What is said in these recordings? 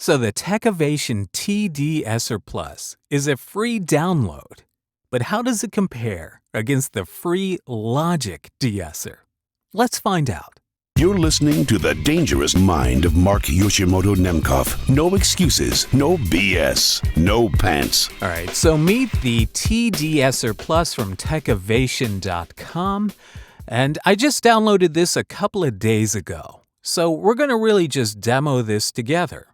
So the Techivation T-De-Esser Plus is a free download. But how does it compare against the free Logic De-Esser? Let's find out. You're listening to The Dangerous Mind of Mark Yoshimoto Nemkov. No excuses, no BS, no pants. All right, so meet the T-De-Esser Plus from Techivation.com. And I just downloaded this a couple of days ago. So we're going to really just demo this together.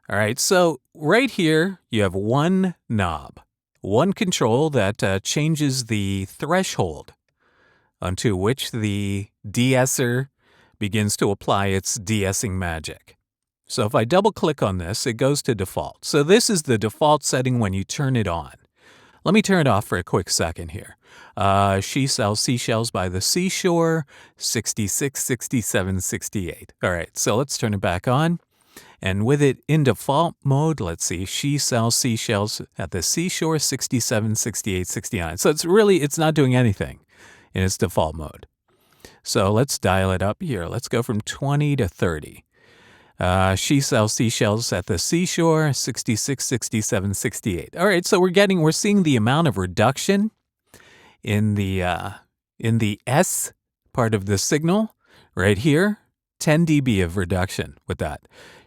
All right, so right here, you have one knob, one control that changes the threshold onto which the de-esser begins to apply its de-essing magic. So if I double-click on this, it goes to default. So this is the default setting when you turn it on. Let me turn it off for a quick second here. She sells seashells by the seashore, 66, 67, 68. All right, so let's turn it back on. And with it in default mode, let's see, she sells seashells at the seashore, 67, 68, 69. So it's not doing anything in its default mode. So let's dial it up here. Let's go from 20 to 30. She sells seashells at the seashore, 66, 67, 68. All right, so we're seeing the amount of reduction in the S part of the signal right here, 10 dB of reduction with that.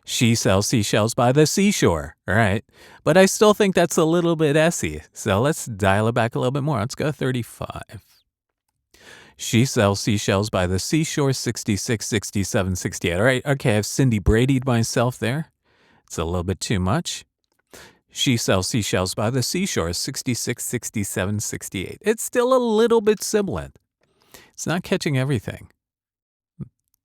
She sells seashells by the seashore. All right. But I still think that's a little bit S-y. So let's dial it back a little bit more. Let's go 35. She sells seashells by the seashore, 66, 67, 68. All right. Okay, I've Cindy Brady'd myself there. It's a little bit too much. She sells seashells by the seashore, 66, 67, 68. It's still a little bit sibilant. It's not catching everything.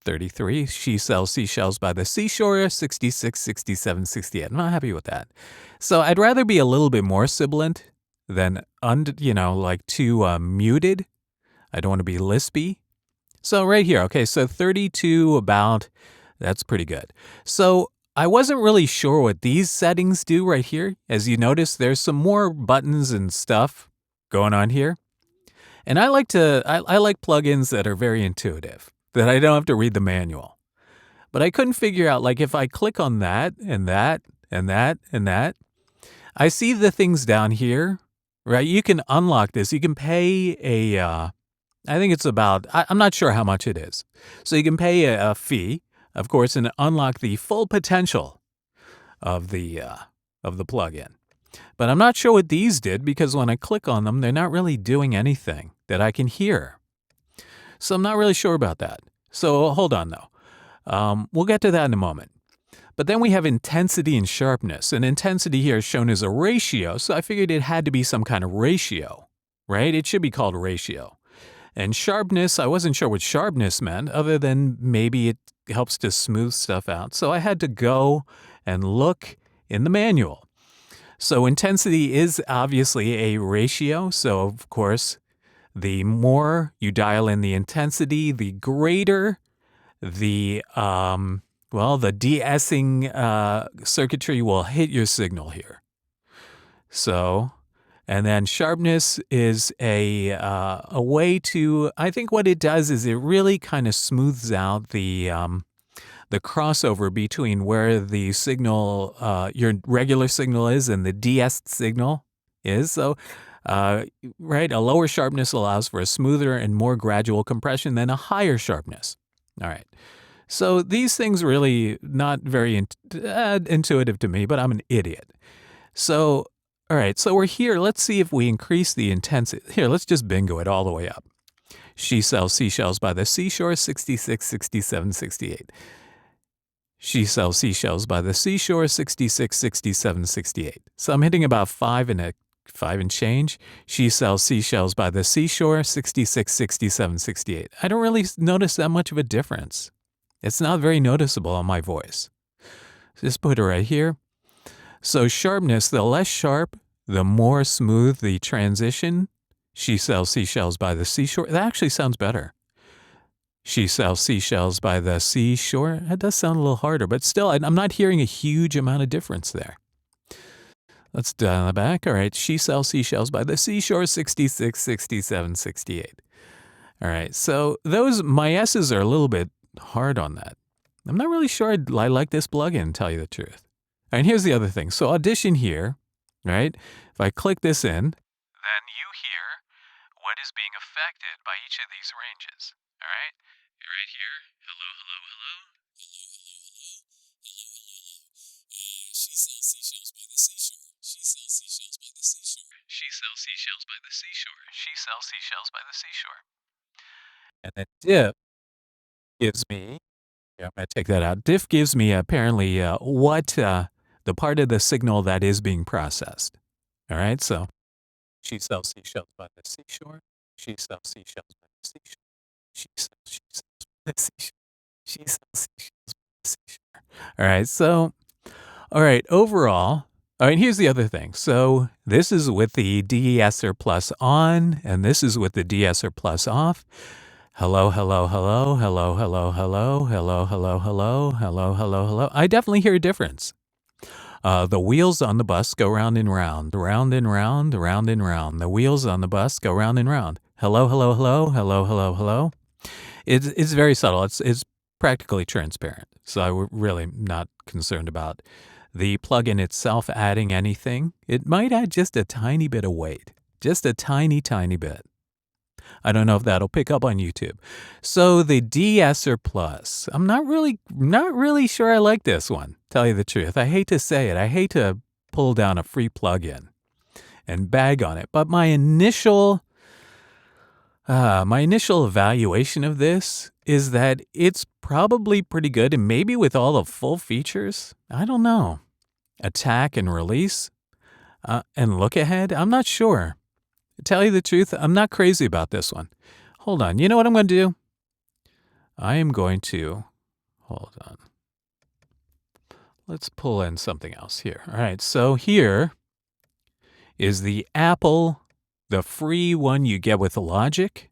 33, she sells seashells by the seashore, 66, 67, 68. I'm not happy with that. So I'd rather be a little bit more sibilant than, too muted. I don't want to be lispy. So right here, okay, so 32 about, that's pretty good. So I wasn't really sure what these settings do right here. As you notice, there's some more buttons and stuff going on here. And I like plugins that are very intuitive, that I don't have to read the manual. But I couldn't figure out, like, if I click on that and that and that and that, I see the things down here, right? You can unlock this. You can pay I think it's about, I'm not sure how much it is. So you can pay a fee, of course, and unlock the full potential of the plugin. But I'm not sure what these did, because when I click on them, they're not really doing anything that I can hear. So I'm not really sure about that. So hold on, though. We'll get to that in a moment. But then we have intensity and sharpness. And intensity here is shown as a ratio, so I figured it had to be some kind of ratio, right? It should be called ratio. And sharpness, I wasn't sure what sharpness meant, other than maybe it helps to smooth stuff out. So I had to go and look in the manual. So intensity is obviously a ratio. So, of course, the more you dial in the intensity, the greater the de-essing circuitry will hit your signal here. So, and then sharpness is a way to, I think what it does is it really kind of smooths out the crossover between where the signal, your regular signal is, and the de-essed signal is. So, right, a lower sharpness allows for a smoother and more gradual compression than a higher sharpness. All right. So these things really not very intuitive to me, but I'm an idiot. So, all right, so we're here. Let's see if we increase the intensity. Here, let's just bingo it all the way up. She sells seashells by the seashore, 66, 67, 68. She sells seashells by the seashore, 66, 67, 68. So I'm hitting about 5 and change. She sells seashells by the seashore, 66, 67, 68. I don't really notice that much of a difference. It's not very noticeable on my voice. Just put it right here. So sharpness, the less sharp, the more smooth the transition. She sells seashells by the seashore. That actually sounds better. She sells seashells by the seashore. That does sound a little harder, but still, I'm not hearing a huge amount of difference there. Let's dial it back. All right, she sells seashells by the seashore, 66, 67, 68. All right, so my S's are a little bit hard on that. I'm not really sure I like this plugin, to tell you the truth. And here's the other thing. So audition here, right? If I click this in, then you hear what is being affected by each of these ranges. All right? Right here. Hello, hello, hello. She sells seashells by the seashore. She sells seashells by the seashore. She sells seashells by the seashore. She sells seashells by the seashore. And then diff gives me, I'm going to take that out. Diff gives me apparently the part of the signal that is being processed. All right, so she sells seashells by the seashore. She sells seashells by the seashore. She sells by the seashore. She sells seashells by the seashore. All right, so, all right, overall, all right, here's the other thing. So this is with the De-Esser Plus on, and this is with the De-Esser Plus off. Hello, hello, hello, hello, hello, hello, hello, hello, hello, hello, hello, hello. I definitely hear a difference. The wheels on the bus go round and round, round and round, round and round. The wheels on the bus go round and round. Hello, hello, hello, hello, hello, hello. It's very subtle. It's practically transparent. So I'm really not concerned about the plugin itself adding anything. It might add just a tiny bit of weight, just a tiny, tiny bit. I don't know if that'll pick up on YouTube. So the De-Esser Plus, I'm not really sure I like this one, tell you the truth. I hate to say it. I hate to pull down a free plugin and bag on it. But my initial evaluation of this is that it's probably pretty good, and maybe with all the full features, I don't know. Attack and release and look ahead, I'm not sure. To tell you the truth, I'm not crazy about this one. Hold on. You know what I'm going to do? I am going to, hold on. Let's pull in something else here. All right, so here is the Apple, the free one you get with Logic.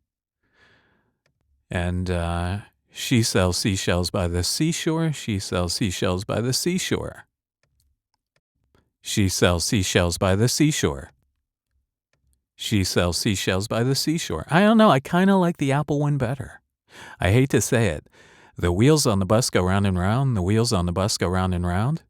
And she sells seashells by the seashore. She sells seashells by the seashore. She sells seashells by the seashore. She sells seashells by the seashore. I don't know. I kind of like the Apple one better. I hate to say it. The wheels on the bus go round and round. The wheels on the bus go round and round.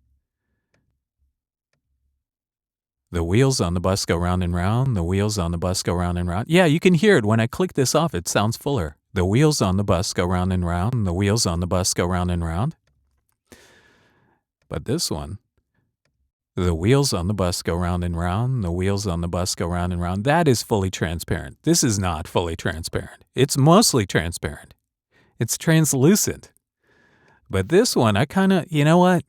The wheels on the bus go round and round. The wheels on the bus go round and round. Yeah, you can hear it. When I click this off, it sounds fuller. The wheels on the bus go round and round. The wheels on the bus go round and round. But this one, the wheels on the bus go round and round. The wheels on the bus go round and round. That is fully transparent. This is not fully transparent. It's mostly transparent. It's translucent. But this one, I kind of, you know what?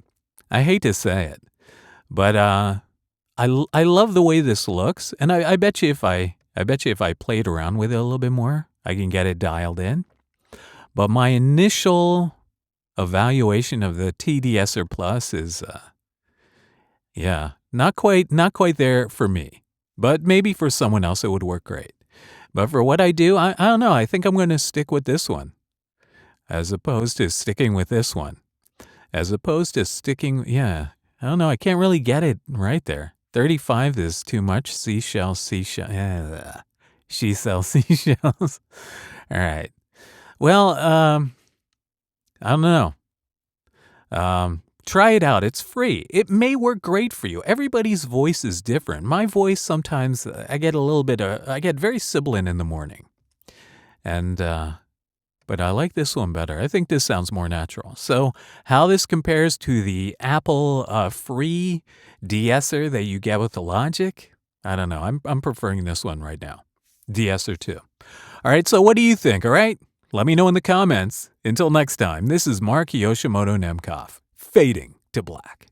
I hate to say it, but I love the way this looks, and I bet you if I played around with it a little bit more, I can get it dialed in. But my initial evaluation of the T-De-Esser Plus is yeah, not quite there for me, but maybe for someone else it would work great. But for what I do, I don't know. I think I'm going to stick with this one as opposed to sticking with this one. As opposed to sticking, yeah, I don't know. I can't really get it right there. 35 is too much. Seashell. She sells seashells. All right. Well, I don't know. Try it out. It's free. It may work great for you. Everybody's voice is different. My voice sometimes I get I get very sibilant in the morning. And but I like this one better. I think this sounds more natural. So how this compares to the Apple free De-Esser that you get with the Logic, I don't know. I'm preferring this one right now. De-Esser 2. All right, so what do you think? All right? Let me know in the comments. Until next time, this is Mark Yoshimoto Nemcoff, fading to black.